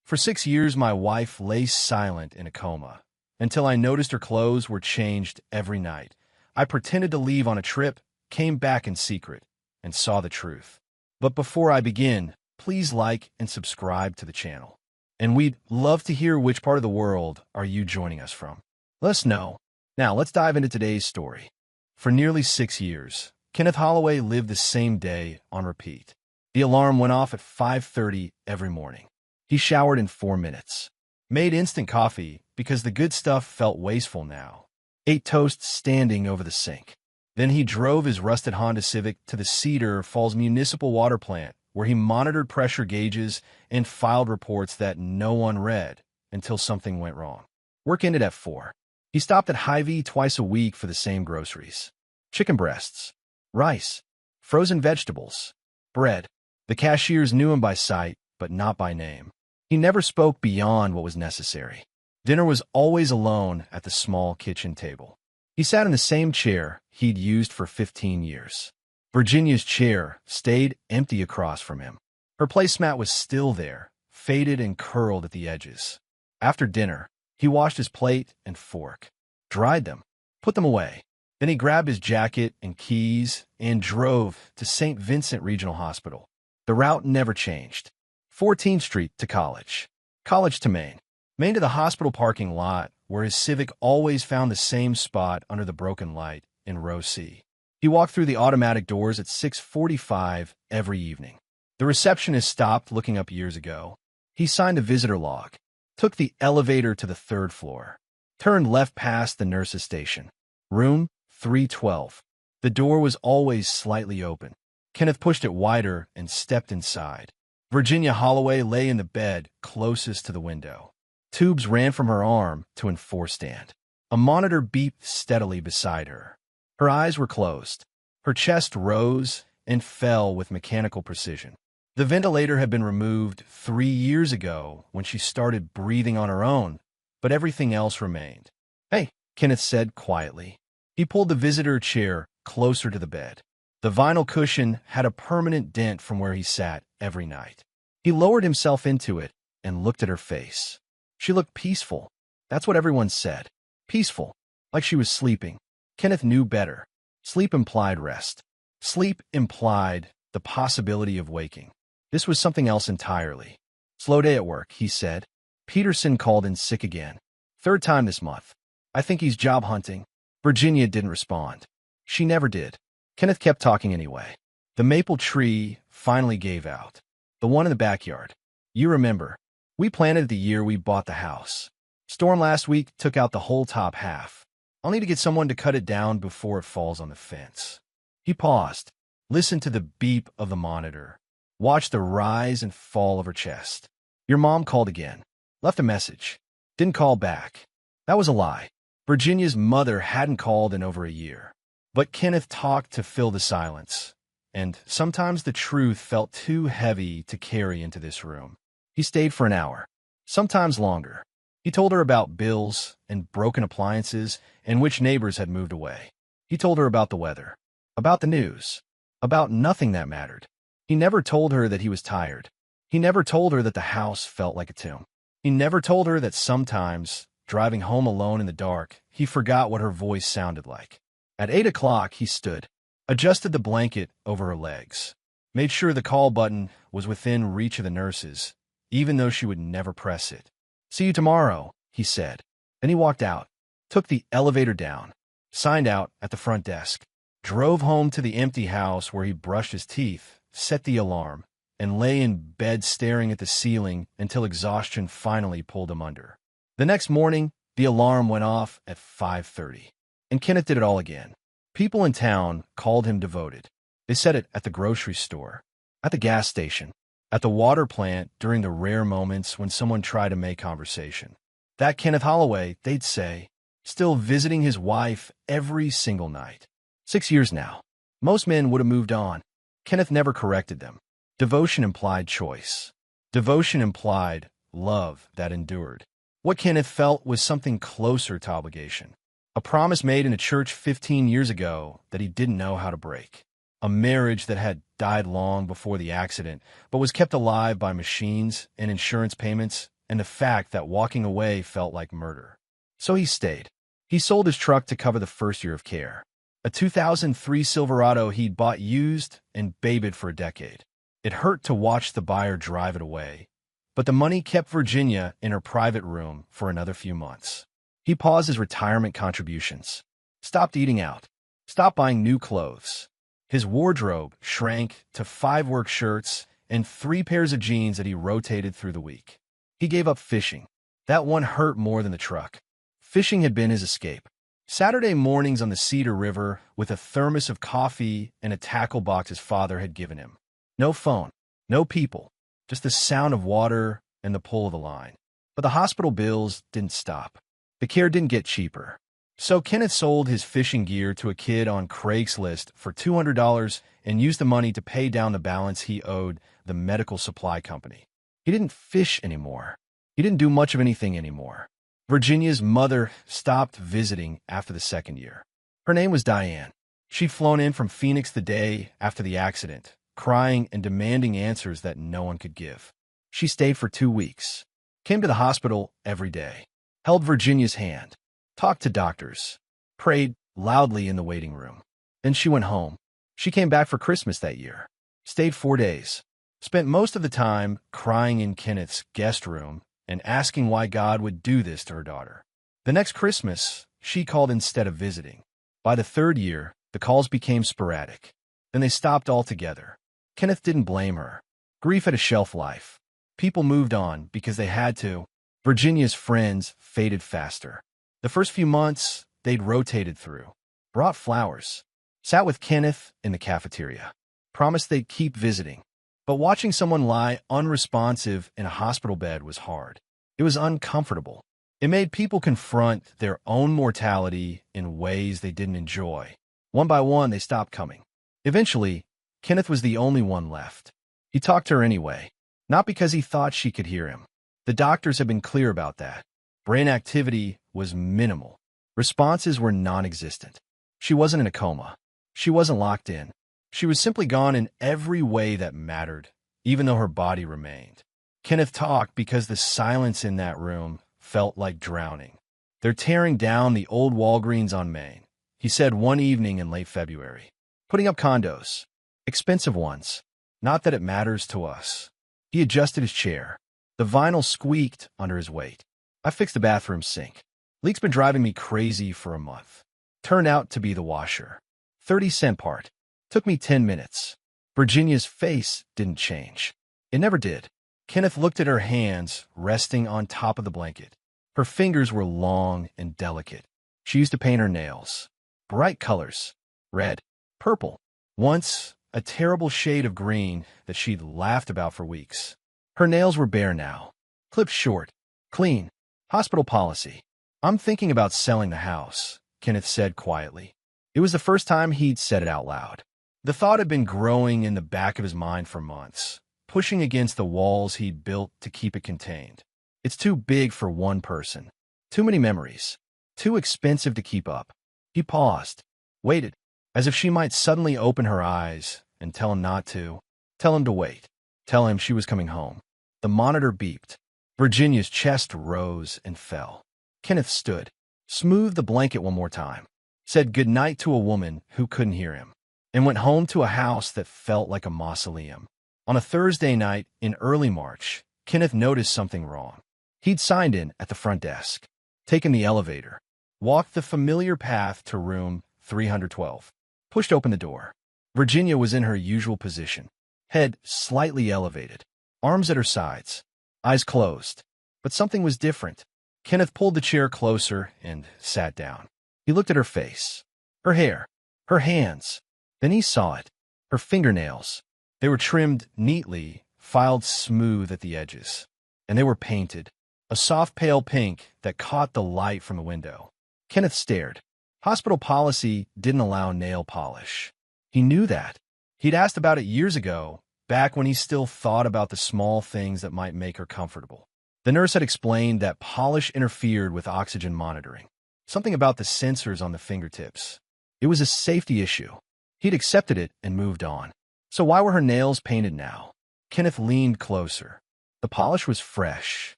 For 6 years, my wife lay silent in a coma, until I noticed her clothes were changed every night. I pretended to leave on a trip, came back in secret, and saw the truth. But before I begin, please like and subscribe to the channel. And we'd love to hear which part of the world are you joining us from. Let us know. Now, let's dive into today's story. For nearly 6 years, Kenneth Holloway lived the same day on repeat. The alarm went off at 5:30 every morning. He showered in 4 minutes, made instant coffee because the good stuff felt wasteful now, ate toast standing over the sink. Then he drove his rusted Honda Civic to the Cedar Falls Municipal Water Plant, where he monitored pressure gauges and filed reports that no one read until something went wrong. Work ended at 4. He stopped at Hy-Vee twice a week for the same groceries. Chicken breasts, rice, frozen vegetables, bread. The cashiers knew him by sight, but not by name. He never spoke beyond what was necessary. Dinner was always alone at the small kitchen table. He sat in the same chair he'd used for 15 years. Virginia's chair stayed empty across from him. Her placemat was still there, faded and curled at the edges. After dinner, he washed his plate and fork, dried them, put them away. Then he grabbed his jacket and keys and drove to St. Vincent Regional Hospital. The route never changed. 14th Street to College, College to Main, Main to the hospital parking lot, where his Civic always found the same spot under the broken light in row C. He walked through the automatic doors at 6:45 every evening. The receptionist stopped looking up years ago. He signed a visitor log, took the elevator to the 3rd floor, turned left past the nurse's station. Room 312. The door was always slightly open. Kenneth pushed it wider and stepped inside. Virginia Holloway lay in the bed closest to the window. Tubes ran from her arm to an 4 stand. A monitor beeped steadily beside her. Her eyes were closed. Her chest rose and fell with mechanical precision. The ventilator had been removed 3 years ago when she started breathing on her own, but everything else remained. "Hey," Kenneth said quietly. He pulled the visitor chair closer to the bed. The vinyl cushion had a permanent dent from where he sat every night. He lowered himself into it and looked at her face. She looked peaceful. That's what everyone said. Peaceful, like she was sleeping. Kenneth knew better. Sleep implied rest. Sleep implied the possibility of waking. This was something else entirely. "Slow day at work," he said. "Peterson called in sick again. 3rd time this month. I think he's job hunting." Virginia didn't respond. She never did. Kenneth kept talking anyway. "The maple tree finally gave out. The one in the backyard. You remember. We planted it the year we bought the house. Storm last week took out the whole top half. I'll need to get someone to cut it down before it falls on the fence." He paused, listened to the beep of the monitor, watched the rise and fall of her chest. "Your mom called again. Left a message. Didn't call back." That was a lie. Virginia's mother hadn't called in over a year. But Kenneth talked to fill the silence, and sometimes the truth felt too heavy to carry into this room. He stayed for an hour, sometimes longer. He told her about bills and broken appliances and which neighbors had moved away. He told her about the weather, about the news, about nothing that mattered. He never told her that he was tired. He never told her that the house felt like a tomb. He never told her that sometimes, driving home alone in the dark, he forgot what her voice sounded like. At 8 o'clock, he stood, adjusted the blanket over her legs, made sure the call button was within reach of the nurses, even though she would never press it. "See you tomorrow," he said. Then he walked out, took the elevator down, signed out at the front desk, drove home to the empty house where he brushed his teeth, set the alarm, and lay in bed staring at the ceiling until exhaustion finally pulled him under. The next morning, the alarm went off at 5:30. And Kenneth did it all again. People in town called him devoted. They said it at the grocery store, at the gas station, at the water plant during the rare moments when someone tried to make conversation. That Kenneth Holloway, they'd say, still visiting his wife every single night. 6 years now. Most men would have moved on. Kenneth never corrected them. Devotion implied choice. Devotion implied love that endured. What Kenneth felt was something closer to obligation. A promise made in a church 15 years ago that he didn't know how to break. A marriage that had died long before the accident, but was kept alive by machines and insurance payments and the fact that walking away felt like murder. So he stayed. He sold his truck to cover the first year of care. A 2003 Silverado he'd bought used and babied for a decade. It hurt to watch the buyer drive it away, but the money kept Virginia in her private room for another few months. He paused his retirement contributions, stopped eating out, stopped buying new clothes. His wardrobe shrank to 5 work shirts and 3 pairs of jeans that he rotated through the week. He gave up fishing. That one hurt more than the truck. Fishing had been his escape. Saturday mornings on the Cedar River with a thermos of coffee and a tackle box his father had given him. No phone, no people, just the sound of water and the pull of the line. But the hospital bills didn't stop. The care didn't get cheaper. So Kenneth sold his fishing gear to a kid on Craigslist for $200 and used the money to pay down the balance he owed the medical supply company. He didn't fish anymore. He didn't do much of anything anymore. Virginia's mother stopped visiting after the second year. Her name was Diane. She'd flown in from Phoenix the day after the accident, crying and demanding answers that no one could give. She stayed for 2 weeks, came to the hospital every day, held Virginia's hand, talked to doctors, prayed loudly in the waiting room. Then she went home. She came back for Christmas that year, stayed 4 days, spent most of the time crying in Kenneth's guest room and asking why God would do this to her daughter. The next Christmas, she called instead of visiting. By the 3rd year, the calls became sporadic. Then they stopped altogether. Kenneth didn't blame her. Grief had a shelf life. People moved on because they had to. Virginia's friends faded faster. The first few months, they'd rotated through, brought flowers, sat with Kenneth in the cafeteria, promised they'd keep visiting. But watching someone lie unresponsive in a hospital bed was hard. It was uncomfortable. It made people confront their own mortality in ways they didn't enjoy. One by one, they stopped coming. Eventually, Kenneth was the only one left. He talked to her anyway, not because he thought she could hear him. The doctors had been clear about that. Brain activity was minimal. Responses were non-existent. She wasn't in a coma. She wasn't locked in. She was simply gone in every way that mattered, even though her body remained. Kenneth talked because the silence in that room felt like drowning. They're tearing down the old Walgreens on Main, he said one evening in late February. Putting up condos. Expensive ones. Not that it matters to us. He adjusted his chair. The vinyl squeaked under his weight. I fixed the bathroom sink. Leak's been driving me crazy for a month. Turned out to be the washer. 30-cent part. Took me 10 minutes. Virginia's face didn't change. It never did. Kenneth looked at her hands resting on top of the blanket. Her fingers were long and delicate. She used to paint her nails. Bright colors. Red. Purple. Once, a terrible shade of green that she'd laughed about for weeks. Her nails were bare now. Clipped short. Clean. Hospital policy. I'm thinking about selling the house, Kenneth said quietly. It was the first time he'd said it out loud. The thought had been growing in the back of his mind for months, pushing against the walls he'd built to keep it contained. It's too big for one person. Too many memories. Too expensive to keep up. He paused, waited, as if she might suddenly open her eyes and tell him not to, tell him to wait, tell him she was coming home. The monitor beeped. Virginia's chest rose and fell. Kenneth stood, smoothed the blanket one more time, said goodnight to a woman who couldn't hear him, and went home to a house that felt like a mausoleum. On a Thursday night in early March, Kenneth noticed something wrong. He'd signed in at the front desk, taken the elevator, walked the familiar path to room 312, pushed open the door. Virginia was in her usual position, head slightly elevated, arms at her sides, eyes closed. But something was different. Kenneth pulled the chair closer and sat down. He looked at her face, her hair, her hands. Then he saw it, her fingernails. They were trimmed neatly, filed smooth at the edges. And they were painted, a soft pale pink that caught the light from the window. Kenneth stared. Hospital policy didn't allow nail polish. He knew that. He'd asked about it years ago, back when he still thought about the small things that might make her comfortable. The nurse had explained that polish interfered with oxygen monitoring. Something about the sensors on the fingertips. It was a safety issue. He'd accepted it and moved on. So why were her nails painted now? Kenneth leaned closer. The polish was fresh.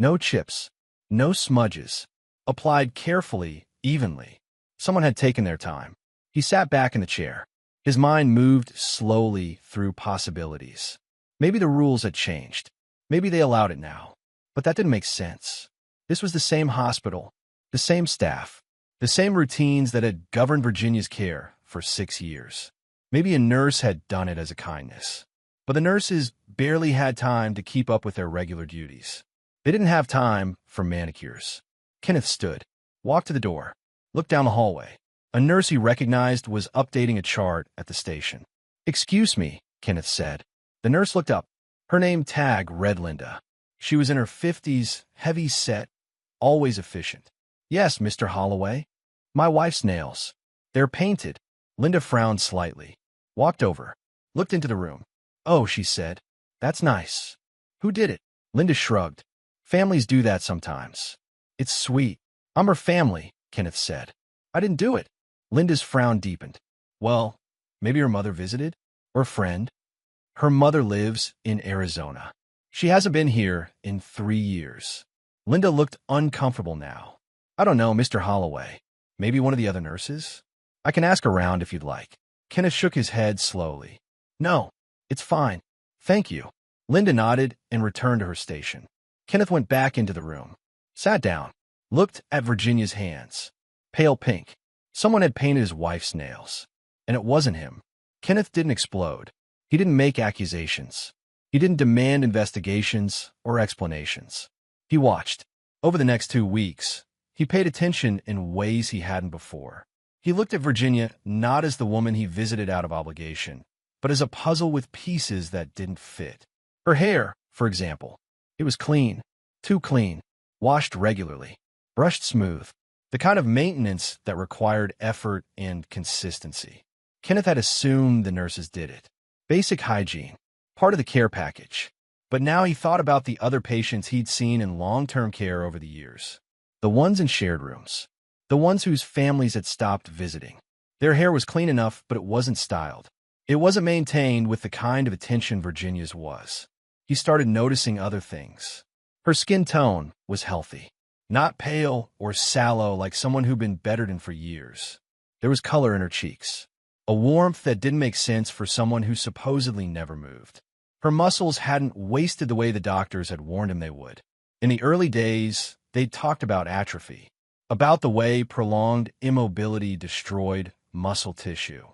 No chips. No smudges. Applied carefully, evenly. Someone had taken their time. He sat back in the chair. His mind moved slowly through possibilities. Maybe the rules had changed. Maybe they allowed it now. But that didn't make sense. This was the same hospital, the same staff, the same routines that had governed Virginia's care for 6 years. Maybe a nurse had done it as a kindness. But the nurses barely had time to keep up with their regular duties. They didn't have time for manicures. Kenneth stood, walked to the door, looked down the hallway. A nurse he recognized was updating a chart at the station. "Excuse me," Kenneth said. The nurse looked up. Her name tag read Linda. She was in her 50s, heavy set, always efficient. "Yes, Mr. Holloway. My wife's nails. They're painted." Linda frowned slightly, walked over, looked into the room. "Oh," she said. "That's nice. Who did it?" Linda shrugged. "Families do that sometimes. It's sweet." "I'm her family," Kenneth said. "I didn't do it." Linda's frown deepened. "Well, maybe her mother visited? Or a friend?" "Her mother lives in Arizona. She hasn't been here in 3 years." Linda looked uncomfortable now. "I don't know, Mr. Holloway. Maybe one of the other nurses? I can ask around if you'd like." Kenneth shook his head slowly. "No, it's fine. Thank you." Linda nodded and returned to her station. Kenneth went back into the room, sat down, looked at Virginia's hands. Pale pink. Someone had painted his wife's nails. And it wasn't him. Kenneth didn't explode. He didn't make accusations. He didn't demand investigations or explanations. He watched. Over the next 2 weeks, he paid attention in ways he hadn't before. He looked at Virginia not as the woman he visited out of obligation, but as a puzzle with pieces that didn't fit. Her hair, for example. It was clean. Too clean. Washed regularly. Brushed smooth. The kind of maintenance that required effort and consistency. Kenneth had assumed the nurses did it. Basic hygiene. Part of the care package. But now he thought about the other patients he'd seen in long-term care over the years. The ones in shared rooms. The ones whose families had stopped visiting. Their hair was clean enough, but it wasn't styled. It wasn't maintained with the kind of attention Virginia's was. He started noticing other things. Her skin tone was healthy. Not pale or sallow like someone who'd been bedridden for years. There was color in her cheeks. A warmth that didn't make sense for someone who supposedly never moved. Her muscles hadn't wasted the way the doctors had warned him they would. In the early days, they'd talked about atrophy, about the way prolonged immobility destroyed muscle tissue.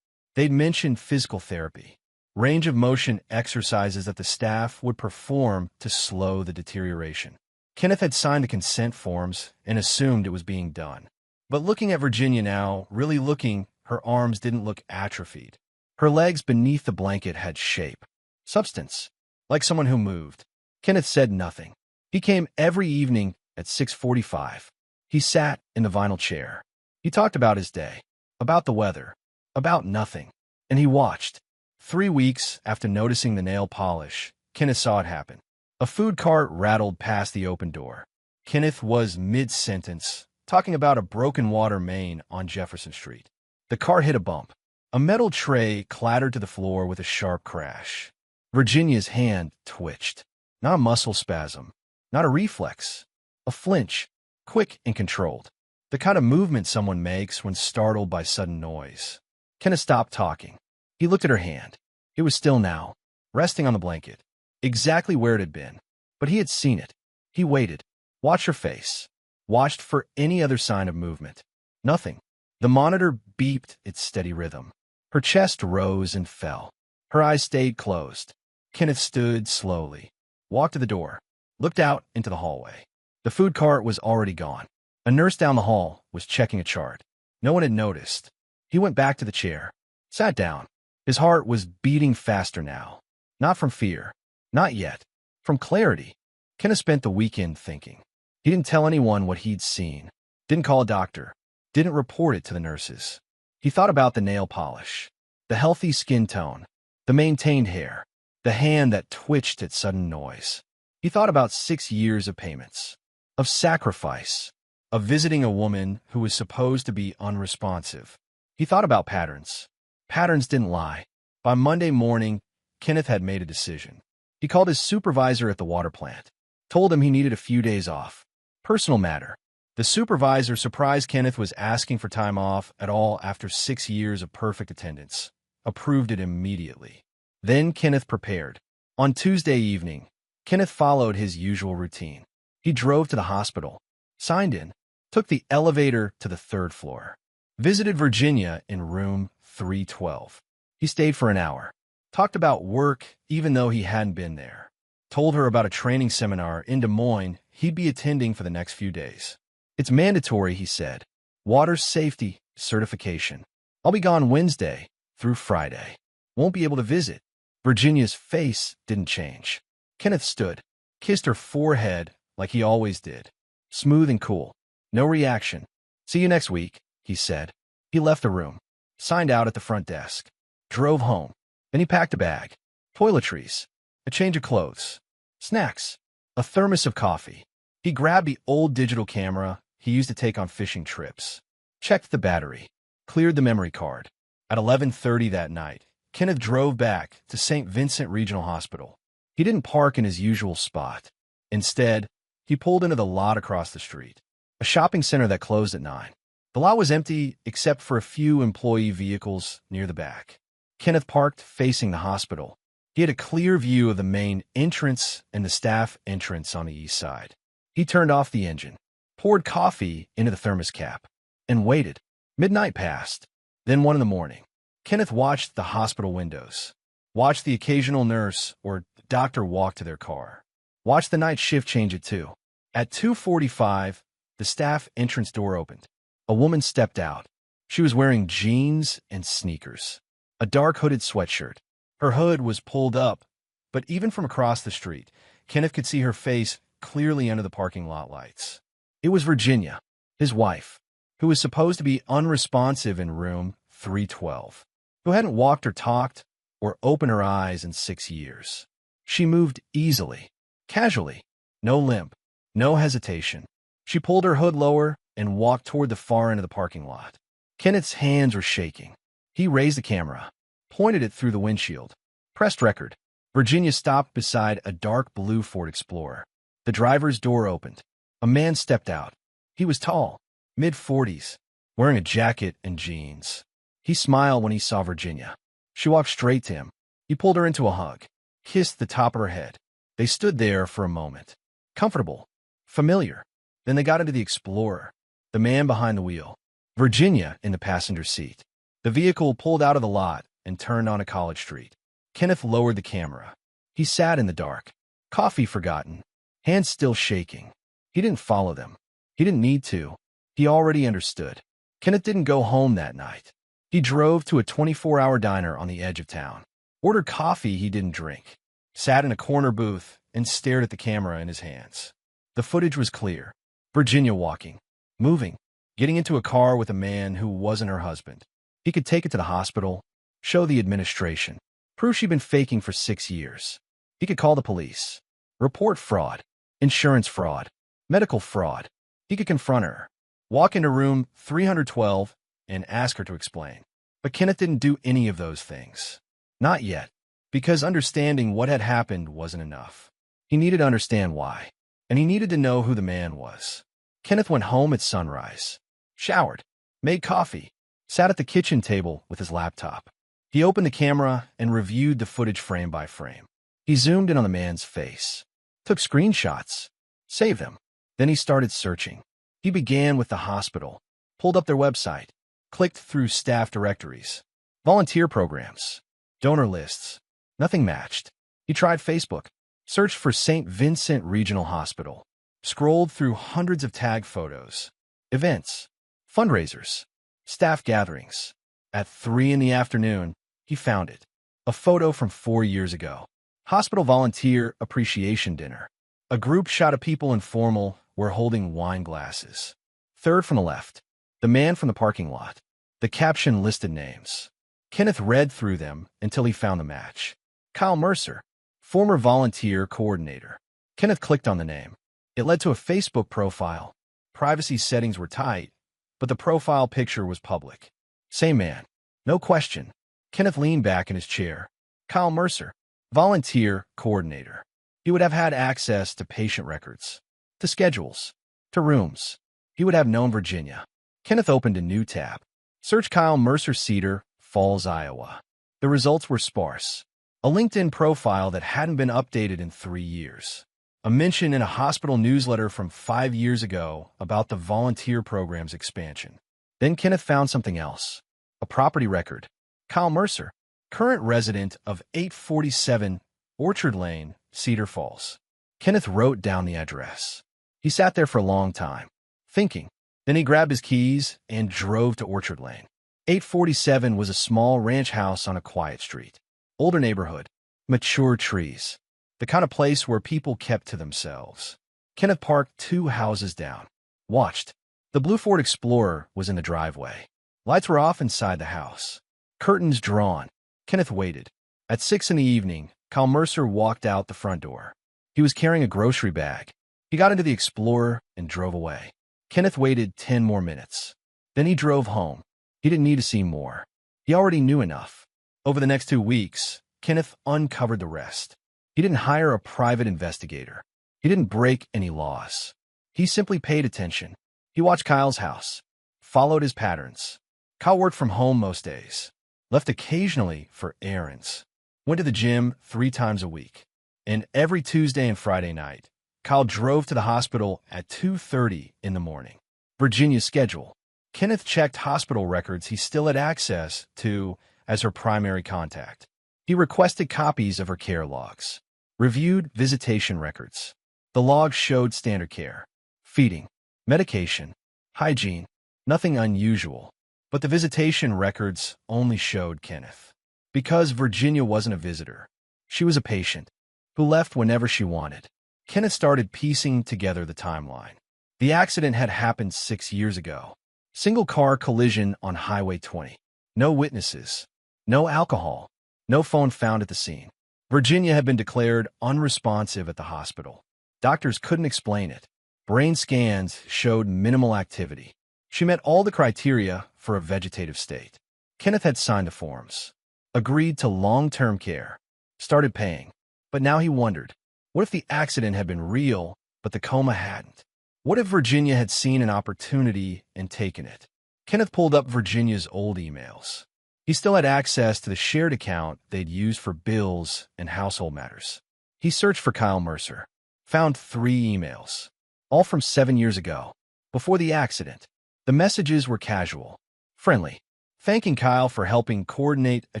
They'd mentioned physical therapy, range of motion exercises that the staff would perform to slow the deterioration. Kenneth had signed the consent forms and assumed it was being done. But looking at Virginia now, really looking, her arms didn't look atrophied. Her legs beneath the blanket had shape, substance, like someone who moved. Kenneth said nothing. He came every evening at 6:45. He sat in the vinyl chair. He talked about his day, about the weather, about nothing. And he watched. 3 weeks after noticing the nail polish, Kenneth saw it happen. A food cart rattled past the open door. Kenneth was mid-sentence, talking about a broken water main on Jefferson Street. The cart hit a bump. A metal tray clattered to the floor with a sharp crash. Virginia's hand twitched. Not a muscle spasm, not a reflex. A flinch, quick and controlled. The kind of movement someone makes when startled by sudden noise. Kenneth stopped talking. He looked at her hand. It was still now, resting on the blanket. Exactly where it had been. But he had seen it. He waited. Watched her face. Watched for any other sign of movement. Nothing. The monitor beeped its steady rhythm. Her chest rose and fell. Her eyes stayed closed. Kenneth stood slowly. Walked to the door. Looked out into the hallway. The food cart was already gone. A nurse down the hall was checking a chart. No one had noticed. He went back to the chair. Sat down. His heart was beating faster now. Not from fear. Not yet. From clarity. Kenneth spent the weekend thinking. He didn't tell anyone what he'd seen. Didn't call a doctor. Didn't report it to the nurses. He thought about the nail polish. The healthy skin tone. The maintained hair. The hand that twitched at sudden noise. He thought about 6 years of payments. Of sacrifice. Of visiting a woman who was supposed to be unresponsive. He thought about patterns. Patterns didn't lie. By Monday morning, Kenneth had made a decision. He called his supervisor at the water plant. Told him he needed a few days off. Personal matter. The supervisor surprised Kenneth was asking for time off at all after 6 years of perfect attendance. Approved it immediately. Then Kenneth prepared. On Tuesday evening, Kenneth followed his usual routine. He drove to the hospital, signed in, took the elevator to the 3rd floor, visited Virginia in room 312. He stayed for an hour, talked about work even though he hadn't been there, told her about a training seminar in Des Moines he'd be attending for the next few days. It's mandatory, he said. Water safety certification. I'll be gone Wednesday through Friday. Won't be able to visit. Virginia's face didn't change. Kenneth stood, kissed her forehead like he always did. Smooth and cool. No reaction. See you next week, he said. He left the room, signed out at the front desk, drove home. Then he packed a bag, toiletries, a change of clothes, snacks, a thermos of coffee. He grabbed the old digital camera he used to take on fishing trips, checked the battery, cleared the memory card. At 11:30 that night, Kenneth drove back to St. Vincent Regional Hospital. He didn't park in his usual spot. Instead, he pulled into the lot across the street, a shopping center that closed at 9. The lot was empty except for a few employee vehicles near the back. Kenneth parked facing the hospital. He had a clear view of the main entrance and the staff entrance on the east side. He turned off the engine, poured coffee into the thermos cap, and waited. Midnight passed, then 1 in the morning. Kenneth watched the hospital windows, watched the occasional nurse or doctor walk to their car, watched the night shift change at 2. At 2:45, the staff entrance door opened. A woman stepped out. She was wearing jeans and sneakers, a dark hooded sweatshirt. Her hood was pulled up, but even from across the street, Kenneth could see her face clearly under the parking lot lights. It was Virginia, his wife, who was supposed to be unresponsive in room 312, who hadn't walked or talked or opened her eyes in 6 years. She moved easily, casually, no limp, no hesitation. She pulled her hood lower and walked toward the far end of the parking lot. Kenneth's hands were shaking. He raised the camera, pointed it through the windshield, pressed record. Virginia stopped beside a dark blue Ford Explorer. The driver's door opened. A man stepped out. He was tall, mid-40s, wearing a jacket and jeans. He smiled when he saw Virginia. She walked straight to him. He pulled her into a hug, kissed the top of her head. They stood there for a moment, comfortable, familiar. Then they got into the Explorer, the man behind the wheel, Virginia in the passenger seat. The vehicle pulled out of the lot and turned onto College Street. Kenneth lowered the camera. He sat in the dark, coffee forgotten, hands still shaking. He didn't follow them. He didn't need to. He already understood. Kenneth didn't go home that night. He drove to a 24-hour diner on the edge of town, ordered coffee he didn't drink, sat in a corner booth, and stared at the camera in his hands. The footage was clear. Virginia walking, moving, getting into a car with a man who wasn't her husband. He could take it to the hospital, show the administration, prove she'd been faking for 6 years. He could call the police, report fraud, insurance fraud, medical fraud. He could confront her, walk into room 312, and ask her to explain. But Kenneth didn't do any of those things. Not yet, because understanding what had happened wasn't enough. He needed to understand why, and he needed to know who the man was. Kenneth went home at sunrise, showered, made coffee, sat at the kitchen table with his laptop. He opened the camera and reviewed the footage frame by frame. He zoomed in on the man's face, took screenshots, saved them. Then he started searching. He began with the hospital, pulled up their website, clicked through staff directories, volunteer programs, donor lists. Nothing matched. He tried Facebook, searched for St. Vincent Regional Hospital, scrolled through hundreds of tag photos, events, fundraisers, staff gatherings. At 3 in the afternoon, he found it. A photo from 4 years ago. Hospital Volunteer Appreciation Dinner. A group shot of people in formal were holding wine glasses. Third from the left, the man from the parking lot. The caption listed names. Kenneth read through them until he found the match. Kyle Mercer, former volunteer coordinator. Kenneth clicked on the name. It led to a Facebook profile. Privacy settings were tight, but the profile picture was public. Same man. No question. Kenneth leaned back in his chair. Kyle Mercer, volunteer coordinator. He would have had access to patient records, to schedules, to rooms. He would have known Virginia. Kenneth opened a new tab. Search Kyle Mercer, Cedar Falls, Iowa. The results were sparse. A LinkedIn profile that hadn't been updated in 3 years. A mention in a hospital newsletter from 5 years ago about the volunteer program's expansion. Then Kenneth found something else. A property record. Kyle Mercer, current resident of 847 Orchard Lane, Cedar Falls. Kenneth wrote down the address. He sat there for a long time, thinking. Then he grabbed his keys and drove to Orchard Lane. 847 was a small ranch house on a quiet street. Older neighborhood, mature trees. The kind of place where people kept to themselves. Kenneth parked 2 houses down. Watched. The blue Ford Explorer was in the driveway. Lights were off inside the house. Curtains drawn. Kenneth waited. At 6 in the evening, Kyle Mercer walked out the front door. He was carrying a grocery bag. He got into the Explorer and drove away. Kenneth waited 10 more minutes. Then he drove home. He didn't need to see more. He already knew enough. Over the next 2 weeks, Kenneth uncovered the rest. He didn't hire a private investigator. He didn't break any laws. He simply paid attention. He watched Kyle's house, followed his patterns. Kyle worked from home most days, left occasionally for errands, went to the gym 3 times a week. And every Tuesday and Friday night, Kyle drove to the hospital at 2:30 in the morning. Virginia's schedule. Kenneth checked hospital records he still had access to as her primary contact. He requested copies of her care logs, reviewed visitation records. The logs showed standard care, feeding, medication, hygiene, nothing unusual. But the visitation records only showed Kenneth. Because Virginia wasn't a visitor, she was a patient who left whenever she wanted. Kenneth started piecing together the timeline. The accident had happened 6 years ago. Single-car collision on Highway 20. No witnesses. No alcohol. No phone found at the scene. Virginia had been declared unresponsive at the hospital. Doctors couldn't explain it. Brain scans showed minimal activity. She met all the criteria for a vegetative state. Kenneth had signed the forms, agreed to long-term care, started paying. But now he wondered, what if the accident had been real, but the coma hadn't? What if Virginia had seen an opportunity and taken it? Kenneth pulled up Virginia's old emails. He still had access to the shared account they'd used for bills and household matters. He searched for Kyle Mercer, found 3 emails, all from 7 years ago, before the accident. The messages were casual, friendly, thanking Kyle for helping coordinate a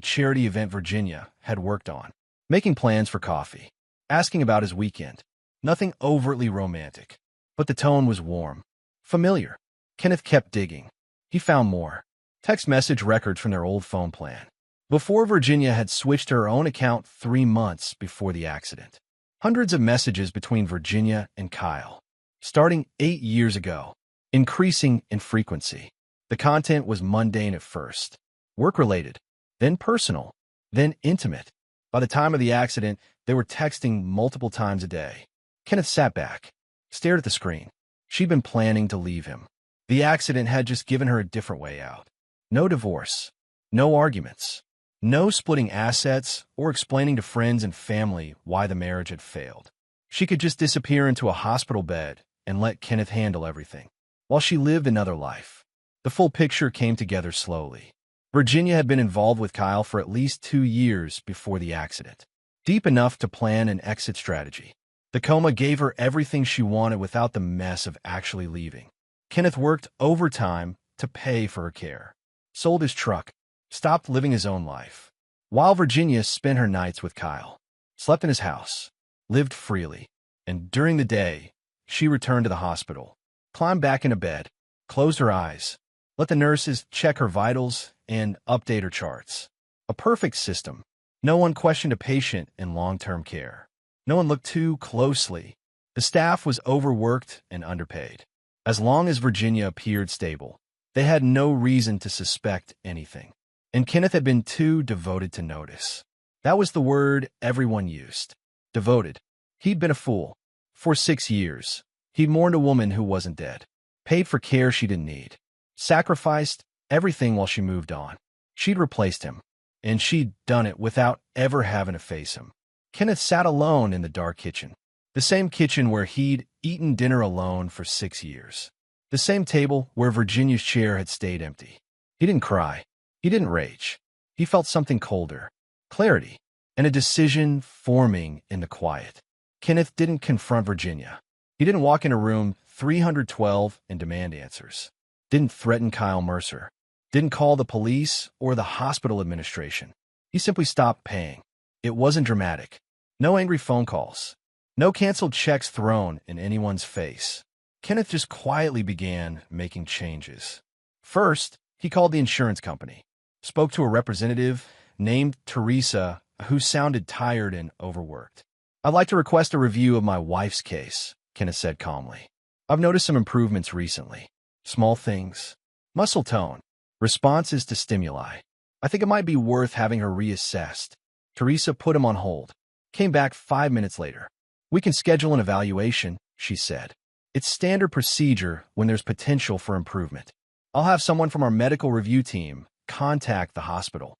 charity event Virginia had worked on, making plans for coffee, asking about his weekend. Nothing overtly romantic, but the tone was warm, familiar. Kenneth kept digging. He found more. Text message records from their old phone plan. Before Virginia had switched to her own account 3 months before the accident. Hundreds of messages between Virginia and Kyle, starting 8 years ago, increasing in frequency. The content was mundane at first, work-related, then personal, then intimate. By the time of the accident, they were texting multiple times a day. Kenneth sat back, stared at the screen. She'd been planning to leave him. The accident had just given her a different way out. No divorce, no arguments, no splitting assets or explaining to friends and family why the marriage had failed. She could just disappear into a hospital bed and let Kenneth handle everything, while she lived another life. The full picture came together slowly. Virginia had been involved with Kyle for at least 2 years before the accident, deep enough to plan an exit strategy. The coma gave her everything she wanted without the mess of actually leaving. Kenneth worked overtime to pay for her care, sold his truck, stopped living his own life, while Virginia spent her nights with Kyle, slept in his house, lived freely, and during the day, she returned to the hospital, climbed back into bed, closed her eyes, let the nurses check her vitals and update her charts. A perfect system. No one questioned a patient in long-term care. No one looked too closely. The staff was overworked and underpaid. As long as Virginia appeared stable, they had no reason to suspect anything. And Kenneth had been too devoted to notice. That was the word everyone used. Devoted. He'd been a fool. For 6 years, he'd mourned a woman who wasn't dead, paid for care she didn't need, sacrificed everything while she moved on. She'd replaced him, and she'd done it without ever having to face him. Kenneth sat alone in the dark kitchen. The same kitchen where he'd eaten dinner alone for 6 years. The same table where Virginia's chair had stayed empty. He didn't cry. He didn't rage. He felt something colder. Clarity. And a decision forming in the quiet. Kenneth didn't confront Virginia. He didn't walk into room 312 and demand answers. Didn't threaten Kyle Mercer. Didn't call the police or the hospital administration. He simply stopped paying. It wasn't dramatic. No angry phone calls. No canceled checks thrown in anyone's face. Kenneth just quietly began making changes. First, he called the insurance company. Spoke to a representative named Teresa who sounded tired and overworked. "I'd like to request a review of my wife's case," Kenneth said calmly. "I've noticed some improvements recently. Small things. Muscle tone. Responses to stimuli. I think it might be worth having her reassessed." Teresa put him on hold. Came back 5 minutes later. "We can schedule an evaluation," she said. "It's standard procedure when there's potential for improvement. I'll have someone from our medical review team contact the hospital."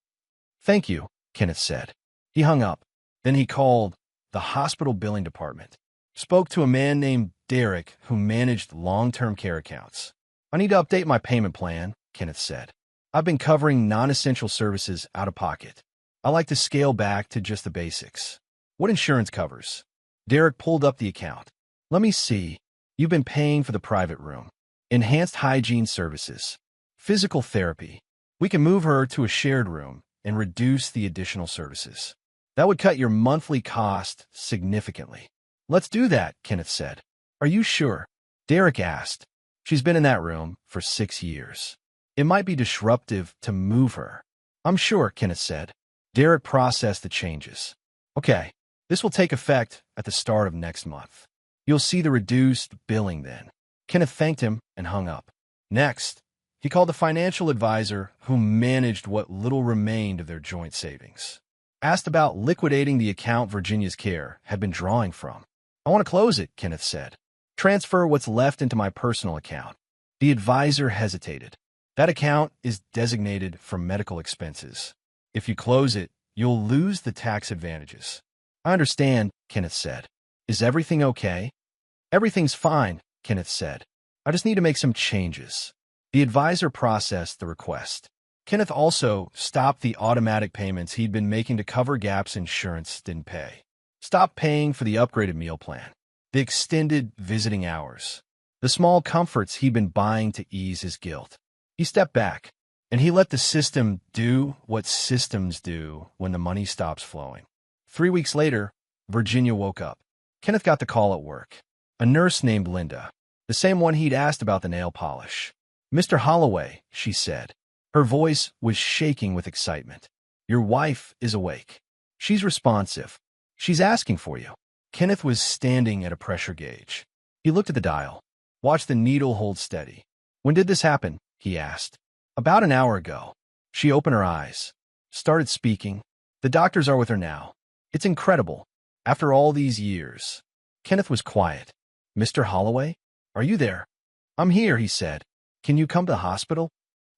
"Thank you," Kenneth said. He hung up. Then he called the hospital billing department. Spoke to a man named Derek who managed long-term care accounts. "I need to update my payment plan," Kenneth said. "I've been covering non-essential services out of pocket. I like to scale back to just the basics." "What insurance covers?" Derek pulled up the account. "Let me see. You've been paying for the private room. Enhanced hygiene services. Physical therapy. We can move her to a shared room and reduce the additional services. That would cut your monthly cost significantly." "Let's do that," Kenneth said. "Are you sure?" Derek asked. "She's been in that room for 6 years. It might be disruptive to move her." "I'm sure," Kenneth said. Derek processed the changes. "Okay, this will take effect at the start of next month. You'll see the reduced billing then." Kenneth thanked him and hung up. Next, he called the financial advisor who managed what little remained of their joint savings. Asked about liquidating the account Virginia's care had been drawing from. "I want to close it," Kenneth said. "Transfer what's left into my personal account." The advisor hesitated. "That account is designated for medical expenses. If you close it, you'll lose the tax advantages." "I understand," Kenneth said. "Is everything okay?" "Everything's fine," Kenneth said. "I just need to make some changes." The advisor processed the request. Kenneth also stopped the automatic payments he'd been making to cover gaps insurance didn't pay. Stopped paying for the upgraded meal plan, the extended visiting hours, the small comforts he'd been buying to ease his guilt. He stepped back, and he let the system do what systems do when the money stops flowing. 3 weeks later, Virginia woke up. Kenneth got the call at work. A nurse named Linda, the same one he'd asked about the nail polish. "Mr. Holloway," she said. Her voice was shaking with excitement. "Your wife is awake. She's responsive. She's asking for you." Kenneth was standing at a pressure gauge. He looked at the dial, watched the needle hold steady. "When did this happen?" he asked. "About an hour ago." She opened her eyes, started speaking. "The doctors are with her now. It's incredible. After all these years." Kenneth was quiet. "Mr. Holloway, are you there?" "I'm here," he said. "Can you come to the hospital?"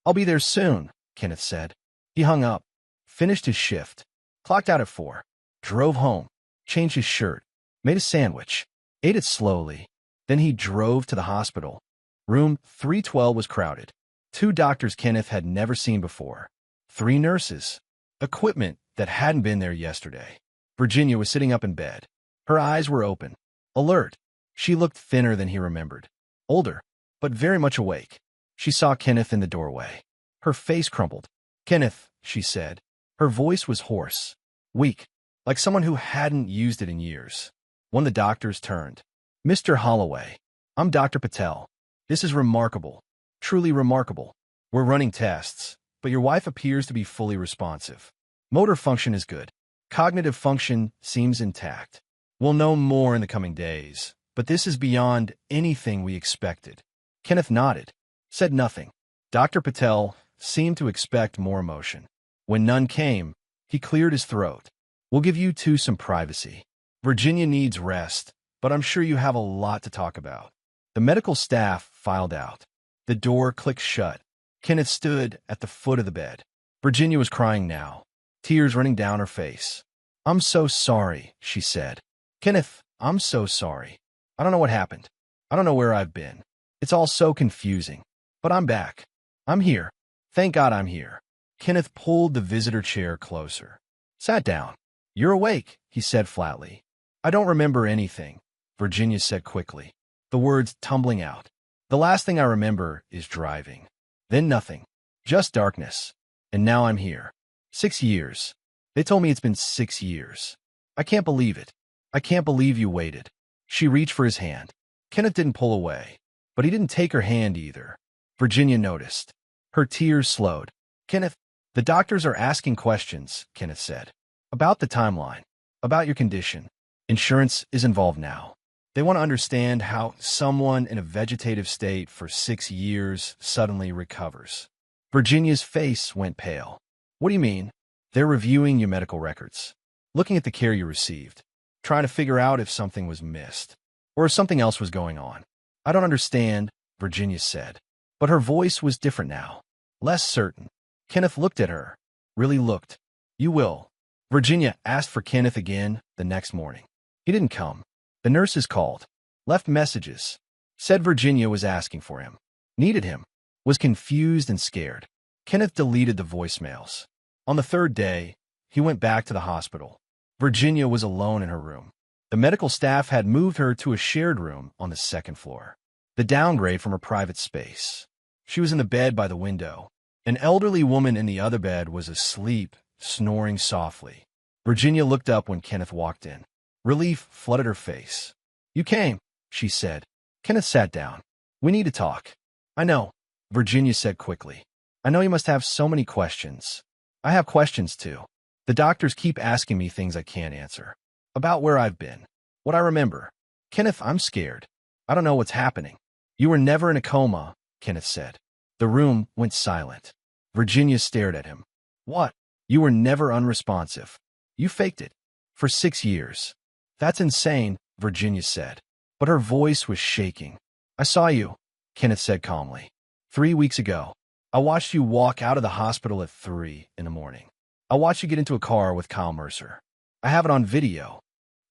"I'll be there soon," Kenneth said. He hung up, finished his shift, clocked out at 4, drove home, changed his shirt, made a sandwich, ate it slowly. Then he drove to the hospital. Room 312 was crowded. 2 doctors Kenneth had never seen before. 3 nurses. Equipment that hadn't been there yesterday. Virginia was sitting up in bed. Her eyes were open, alert. She looked thinner than he remembered. Older, but very much awake. She saw Kenneth in the doorway. Her face crumpled. "Kenneth," she said. Her voice was hoarse, weak, like someone who hadn't used it in years. One of the doctors turned. "Mr. Holloway, I'm Dr. Patel. This is remarkable, truly remarkable. We're running tests, but your wife appears to be fully responsive. Motor function is good. Cognitive function seems intact. We'll know more in the coming days, but this is beyond anything we expected." Kenneth nodded, said nothing. Dr. Patel seemed to expect more emotion. When none came, he cleared his throat. "We'll give you 2 some privacy. Virginia needs rest, but I'm sure you have a lot to talk about." The medical staff filed out. The door clicked shut. Kenneth stood at the foot of the bed. Virginia was crying now, tears running down her face. I'm so sorry, she said. Kenneth, I'm so sorry. I don't know what happened. I don't know where I've been. It's all so confusing. But I'm back. I'm here. Thank God I'm here. Kenneth pulled the visitor chair closer. Sat down. You're awake, he said flatly. I don't remember anything, Virginia said quickly, the words tumbling out. The last thing I remember is driving. Then nothing. Just darkness. And now I'm here. 6 years. They told me it's been 6 years. I can't believe it. I can't believe you waited. She reached for his hand. Kenneth didn't pull away, but he didn't take her hand either. Virginia noticed. Her tears slowed. Kenneth, the doctors are asking questions, Kenneth said. About the timeline. About your condition. Insurance is involved now. They want to understand how someone in a vegetative state for 6 years suddenly recovers. Virginia's face went pale. What do you mean? They're reviewing your medical records, looking at the care you received, trying to figure out if something was missed, or if something else was going on. I don't understand, Virginia said, but her voice was different now, less certain. Kenneth looked at her, really looked. You will. Virginia asked for Kenneth again the next morning. He didn't come. The nurses called, left messages, said Virginia was asking for him, needed him, was confused and scared. Kenneth deleted the voicemails. On the third day, he went back to the hospital. Virginia was alone in her room. The medical staff had moved her to a shared room on the second floor, the downgrade from her private space. She was in the bed by the window. An elderly woman in the other bed was asleep, snoring softly. Virginia looked up when Kenneth walked in. Relief flooded her face. You came, she said. Kenneth sat down. We need to talk. I know, Virginia said quickly. I know you must have so many questions. I have questions too. The doctors keep asking me things I can't answer. About where I've been. What I remember. Kenneth, I'm scared. I don't know what's happening. You were never in a coma, Kenneth said. The room went silent. Virginia stared at him. What? You were never unresponsive. You faked it. For 6 years. That's insane, Virginia said. But her voice was shaking. I saw you, Kenneth said calmly. 3 weeks ago. I watched you walk out of the hospital at 3 in the morning. I watched you get into a car with Kyle Mercer. I have it on video.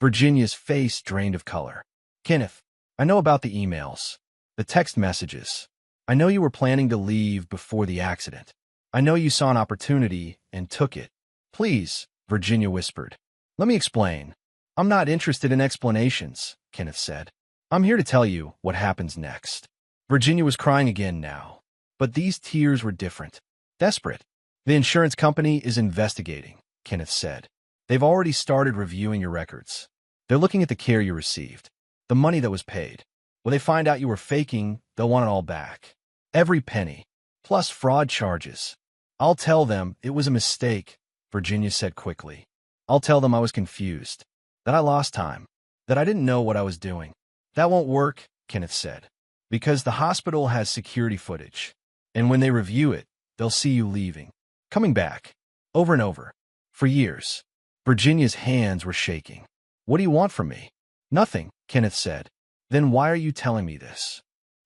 Virginia's face drained of color. Kenneth, I know about the emails, the text messages. I know you were planning to leave before the accident. I know you saw an opportunity and took it. Please, Virginia whispered. Let me explain. I'm not interested in explanations, Kenneth said. I'm here to tell you what happens next. Virginia was crying again now. But these tears were different. Desperate. The insurance company is investigating, Kenneth said. They've already started reviewing your records. They're looking at the care you received, the money that was paid. When they find out you were faking, they'll want it all back. Every penny, plus fraud charges. I'll tell them it was a mistake, Virginia said quickly. I'll tell them I was confused, that I lost time, that I didn't know what I was doing. That won't work, Kenneth said, because the hospital has security footage. And when they review it, they'll see you leaving, coming back, over and over, for years. Virginia's hands were shaking. What do you want from me? Nothing, Kenneth said. Then why are you telling me this?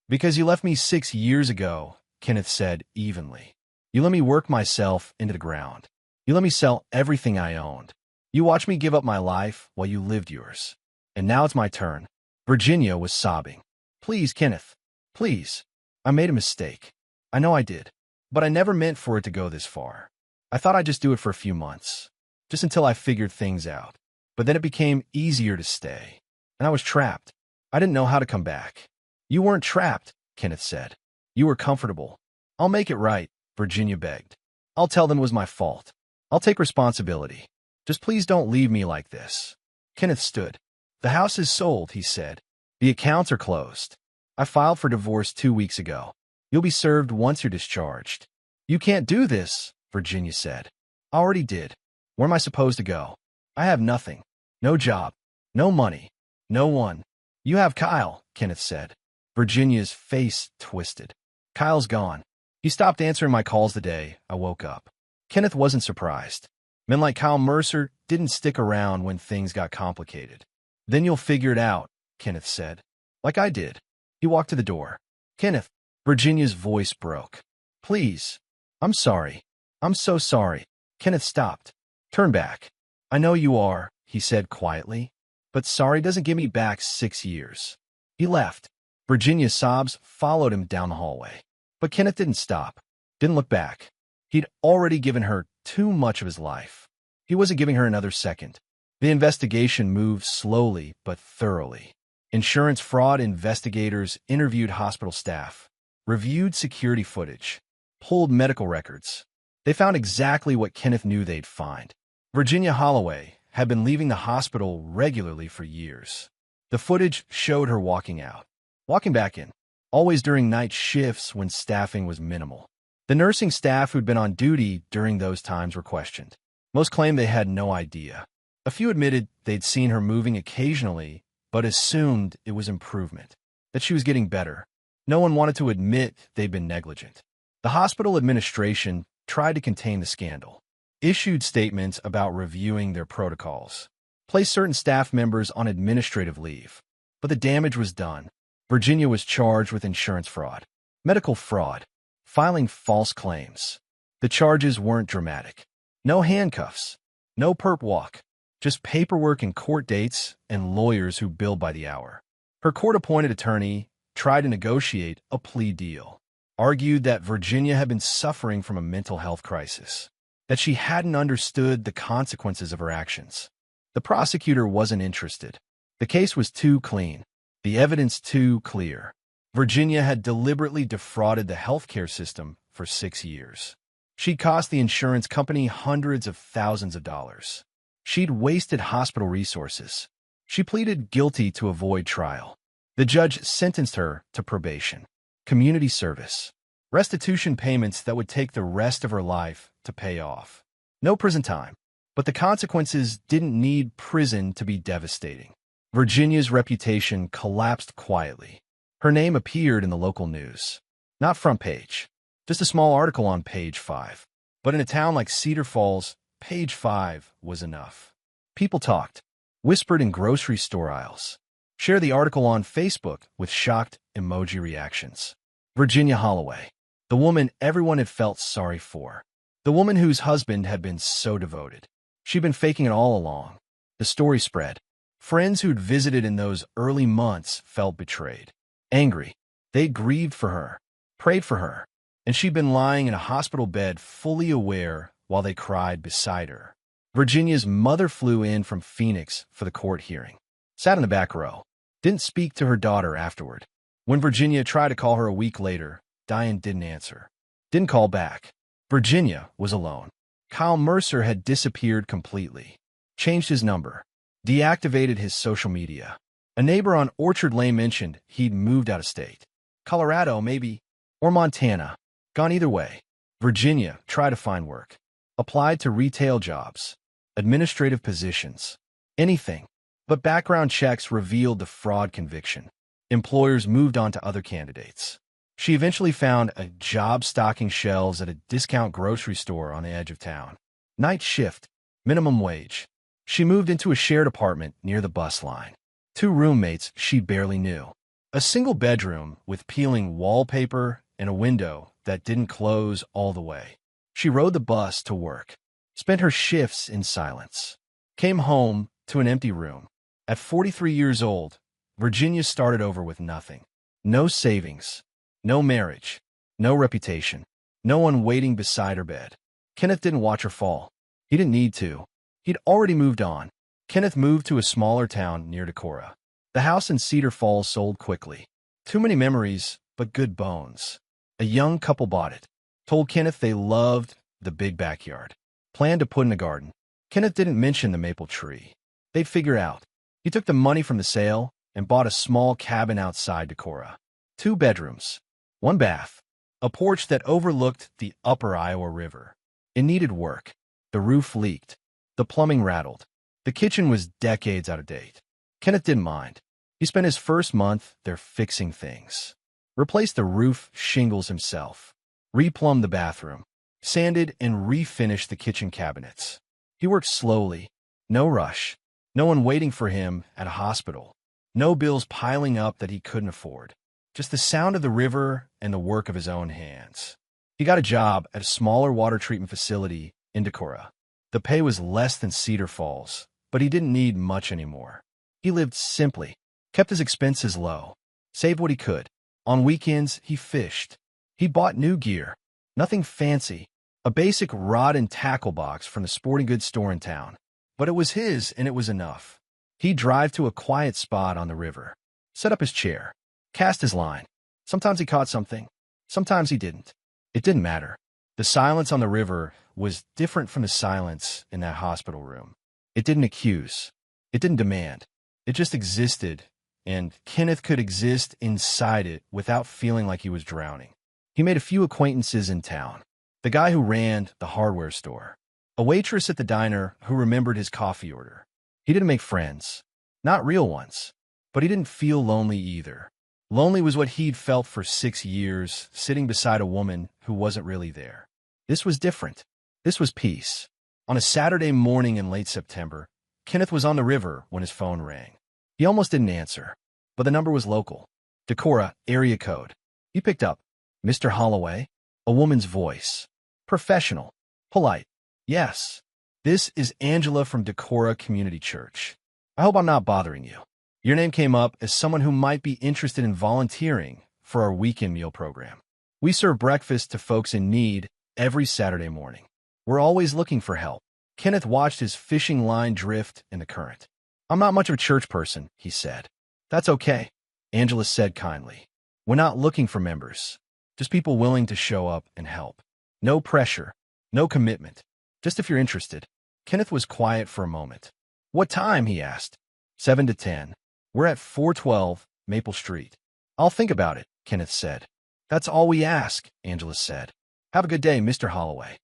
Because you left me 6 years ago, Kenneth said evenly. You let me work myself into the ground. You let me sell everything I owned. You watched me give up my life while you lived yours. And now it's my turn. Virginia was sobbing. Please, Kenneth. Please. I made a mistake. I know I did, but I never meant for it to go this far. I thought I'd just do it for a few months, just until I figured things out. But then it became easier to stay, and I was trapped. I didn't know how to come back. You weren't trapped, Kenneth said. You were comfortable. I'll make it right, Virginia begged. I'll tell them it was my fault. I'll take responsibility. Just please don't leave me like this. Kenneth stood. The house is sold, he said. The accounts are closed. I filed for divorce 2 weeks ago. You'll be served once you're discharged. You can't do this, Virginia said. I already did. Where am I supposed to go? I have nothing. No job. No money. No one. You have Kyle, Kenneth said. Virginia's face twisted. Kyle's gone. He stopped answering my calls the day I woke up. Kenneth wasn't surprised. Men like Kyle Mercer didn't stick around when things got complicated. Then you'll figure it out, Kenneth said. Like I did. He walked to the door. Kenneth. Virginia's voice broke. Please. I'm sorry. I'm so sorry. Kenneth stopped. Turn back. I know you are, he said quietly, but sorry doesn't give me back 6 years. He left. Virginia's sobs followed him down the hallway. But Kenneth didn't stop, didn't look back. He'd already given her too much of his life. He wasn't giving her another second. The investigation moved slowly but thoroughly. Insurance fraud investigators interviewed hospital staff, reviewed security footage, pulled medical records. They found exactly what Kenneth knew they'd find. Virginia Holloway had been leaving the hospital regularly for years. The footage showed her walking out, walking back in, always during night shifts when staffing was minimal. The nursing staff who'd been on duty during those times were questioned. Most claimed they had no idea. A few admitted they'd seen her moving occasionally, but assumed it was improvement, that she was getting better. No one wanted to admit they'd been negligent. The hospital administration tried to contain the scandal, issued statements about reviewing their protocols, placed certain staff members on administrative leave. But the damage was done. Virginia was charged with insurance fraud, medical fraud, filing false claims. The charges weren't dramatic. No handcuffs, no perp walk, just paperwork and court dates and lawyers who billed by the hour. Her court-appointed attorney tried to negotiate a plea deal, argued that Virginia had been suffering from a mental health crisis, that she hadn't understood the consequences of her actions. The prosecutor wasn't interested. The case was too clean, the evidence too clear. Virginia had deliberately defrauded the healthcare system for 6 years. She'd cost the insurance company hundreds of thousands of dollars. She'd wasted hospital resources. She pleaded guilty to avoid trial. The judge sentenced her to probation, community service, restitution payments that would take the rest of her life to pay off. No prison time, but the consequences didn't need prison to be devastating. Virginia's reputation collapsed quietly. Her name appeared in the local news. Not front page, just a small article on page 5. But in a town like Cedar Falls, page 5 was enough. People talked, whispered in grocery store aisles, shared the article on Facebook with shocked emoji reactions. Virginia Holloway, the woman everyone had felt sorry for, the woman whose husband had been so devoted. She'd been faking it all along. The story spread. Friends who'd visited in those early months felt betrayed, angry. They grieved for her, prayed for her, and she'd been lying in a hospital bed fully aware while they cried beside her. Virginia's mother flew in from Phoenix for the court hearing, sat in the back row, didn't speak to her daughter afterward. When Virginia tried to call her a week later, Diane didn't answer, didn't call back. Virginia was alone. Kyle Mercer had disappeared completely, changed his number, deactivated his social media. A neighbor on Orchard Lane mentioned he'd moved out of state. Colorado, maybe, or Montana. Gone either way. Virginia tried to find work. Applied to retail jobs, administrative positions, anything. But background checks revealed the fraud conviction. Employers moved on to other candidates. She eventually found a job stocking shelves at a discount grocery store on the edge of town. Night shift, minimum wage. She moved into a shared apartment near the bus line. 2 roommates she barely knew. A single bedroom with peeling wallpaper and a window that didn't close all the way. She rode the bus to work, spent her shifts in silence, came home to an empty room. At 43 years old, Virginia started over with nothing. No savings, no marriage, no reputation, no one waiting beside her bed. Kenneth didn't watch her fall. He didn't need to. He'd already moved on. Kenneth moved to a smaller town near Decorah. The house in Cedar Falls sold quickly. Too many memories, but good bones. A young couple bought it. Told Kenneth they loved the big backyard. Planned to put in a garden. Kenneth didn't mention the maple tree. They'd figure out. He took the money from the sale and bought a small cabin outside Decorah. 2 bedrooms, 1 bath, a porch that overlooked the upper Iowa River. It needed work. The roof leaked. The plumbing rattled. The kitchen was decades out of date. Kenneth didn't mind. He spent his first month there fixing things. Replaced the roof shingles himself. Replumbed the bathroom. Sanded and refinished the kitchen cabinets. He worked slowly. No rush. No one waiting for him at a hospital. No bills piling up that he couldn't afford. Just the sound of the river and the work of his own hands. He got a job at a smaller water treatment facility in Decorah. The pay was less than Cedar Falls, but he didn't need much anymore. He lived simply, kept his expenses low, saved what he could. On weekends, he fished. He bought new gear. Nothing fancy, a basic rod and tackle box from the sporting goods store in town. But it was his, and it was enough. He'd drive to a quiet spot on the river, set up his chair, cast his line. Sometimes he caught something, sometimes he didn't. It didn't matter. The silence on the river was different from the silence in that hospital room. It didn't accuse. It didn't demand. It just existed, and Kenneth could exist inside it without feeling like he was drowning. He made a few acquaintances in town. The guy who ran the hardware store. A waitress at the diner who remembered his coffee order. He didn't make friends. Not real ones. But he didn't feel lonely either. Lonely was what he'd felt for 6 years, sitting beside a woman who wasn't really there. This was different. This was peace. On a Saturday morning in late September, Kenneth was on the river when his phone rang. He almost didn't answer, but the number was local. Decorah, area code. He picked up. Mr. Holloway? A woman's voice. Professional. Polite. Yes. This is Angela from Decorah Community Church. I hope I'm not bothering you. Your name came up as someone who might be interested in volunteering for our weekend meal program. We serve breakfast to folks in need every Saturday morning. We're always looking for help. Kenneth watched his fishing line drift in the current. I'm not much of a church person, he said. That's okay, Angela said kindly. We're not looking for members, just people willing to show up and help. No pressure, no commitment, just if you're interested. Kenneth was quiet for a moment. What time? He asked. 7 to 10. We're at 412 Maple Street. I'll think about it, Kenneth said. That's all we ask, Angela said. Have a good day, Mr. Holloway.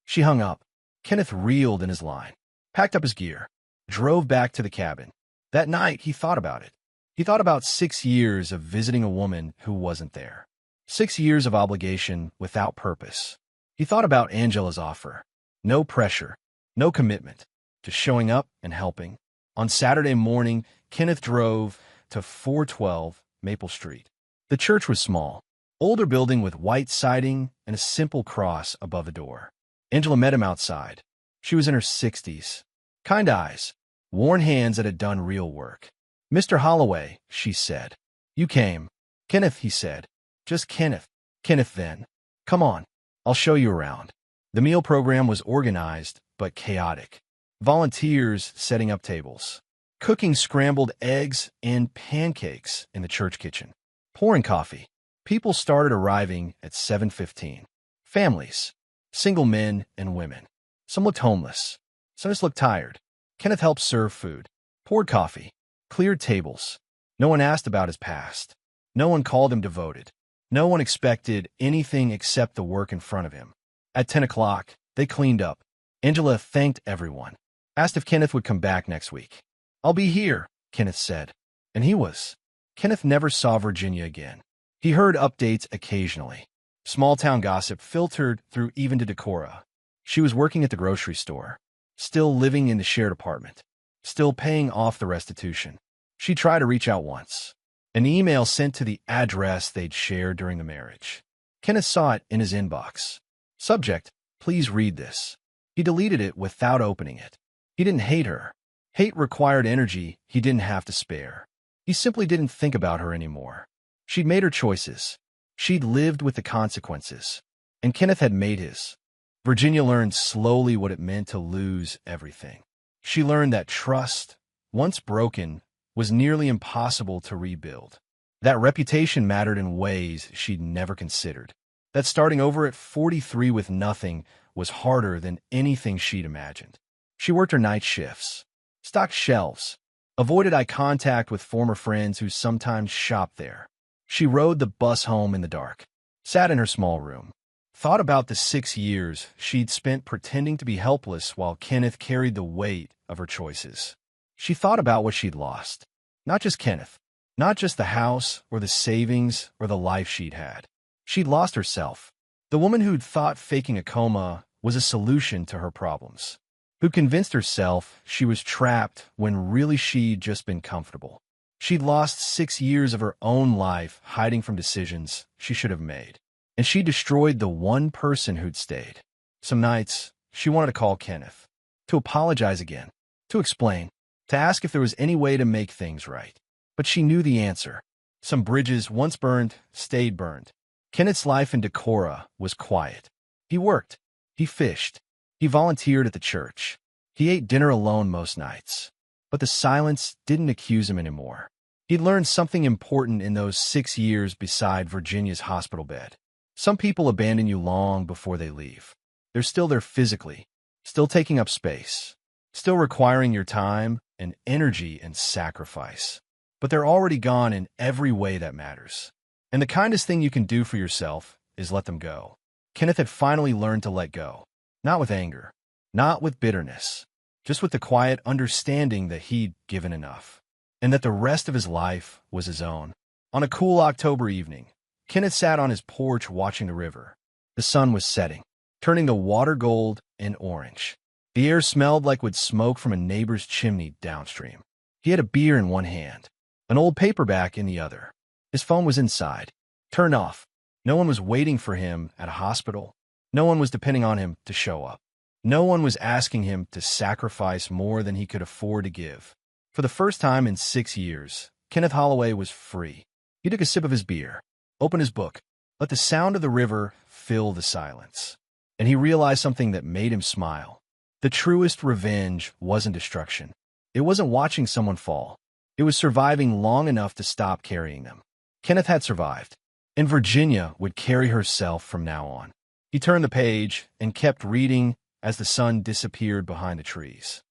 She hung up. Kenneth reeled in his line, packed up his gear, drove back to the cabin. That night, he thought about it. He thought about 6 years of visiting a woman who wasn't there. 6 years of obligation without purpose. He thought about Angela's offer. No pressure, no commitment, just showing up and helping. On Saturday morning, Kenneth drove to 412 Maple Street. The church was small, older building with white siding and a simple cross above the door. Angela met him outside. She was in her 60s. Kind eyes, worn hands that had done real work. Mr. Holloway, she said. You came. Kenneth, he said. Just Kenneth. Kenneth then. Come on, I'll show you around. The meal program was organized, but chaotic. Volunteers setting up tables. Cooking scrambled eggs and pancakes in the church kitchen. Pouring coffee. People started arriving at 7:15. Families. Single men and women. Some looked homeless. Some just looked tired. Kenneth helped serve food. Poured coffee. Cleared tables. No one asked about his past. No one called him devoted. No one expected anything except the work in front of him. At 10 o'clock, they cleaned up. Angela thanked everyone. Asked if Kenneth would come back next week. I'll be here, Kenneth said. And he was. Kenneth never saw Virginia again. He heard updates occasionally. Small-town gossip filtered through even to Decorah. She was working at the grocery store. Still living in the shared apartment. Still paying off the restitution. She tried to reach out once. An email sent to the address they'd shared during the marriage. Kenneth saw it in his inbox. Subject, please read this. He deleted it without opening it. He didn't hate her. Hate required energy he didn't have to spare. He simply didn't think about her anymore. She'd made her choices. She'd lived with the consequences. And Kenneth had made his. Virginia learned slowly what it meant to lose everything. She learned that trust, once broken, was nearly impossible to rebuild. That reputation mattered in ways she'd never considered. That starting over at 43 with nothing was harder than anything she'd imagined. She worked her night shifts, stocked shelves, avoided eye contact with former friends who sometimes shopped there. She rode the bus home in the dark, sat in her small room, thought about the 6 years she'd spent pretending to be helpless while Kenneth carried the weight of her choices. She thought about what she'd lost. Not just Kenneth, not just the house or the savings or the life she'd had. She'd lost herself. The woman who'd thought faking a coma was a solution to her problems. Who convinced herself she was trapped when really she'd just been comfortable. She'd lost 6 years of her own life hiding from decisions she should have made. And she destroyed the one person who'd stayed. Some nights, she wanted to call Kenneth. to apologize again, to explain, to ask if there was any way to make things right. But she knew the answer. Some bridges once burned stayed burned. Kenneth's life in Decorah was quiet. He worked. He fished. He volunteered at the church. He ate dinner alone most nights. But the silence didn't accuse him anymore. He'd learned something important in those 6 years beside Virginia's hospital bed. Some people abandon you long before they leave. They're still there physically, still taking up space, still requiring your time and energy and sacrifice. But they're already gone in every way that matters. And the kindest thing you can do for yourself is let them go. Kenneth had finally learned to let go. Not with anger, not with bitterness, just with the quiet understanding that he'd given enough, and that the rest of his life was his own. On a cool October evening, Kenneth sat on his porch watching the river. The sun was setting, turning the water gold and orange. The air smelled like would smoke from a neighbor's chimney downstream. He had a beer in one hand, an old paperback in the other. His phone was inside, turned off. No one was waiting for him at a hospital. No one was depending on him to show up. No one was asking him to sacrifice more than he could afford to give. For the first time in 6 years, Kenneth Holloway was free. He took a sip of his beer, opened his book, let the sound of the river fill the silence. And he realized something that made him smile. The truest revenge wasn't destruction. It wasn't watching someone fall. It was surviving long enough to stop carrying them. Kenneth had survived, and Virginia would carry herself from now on. He turned the page and kept reading as the sun disappeared behind the trees.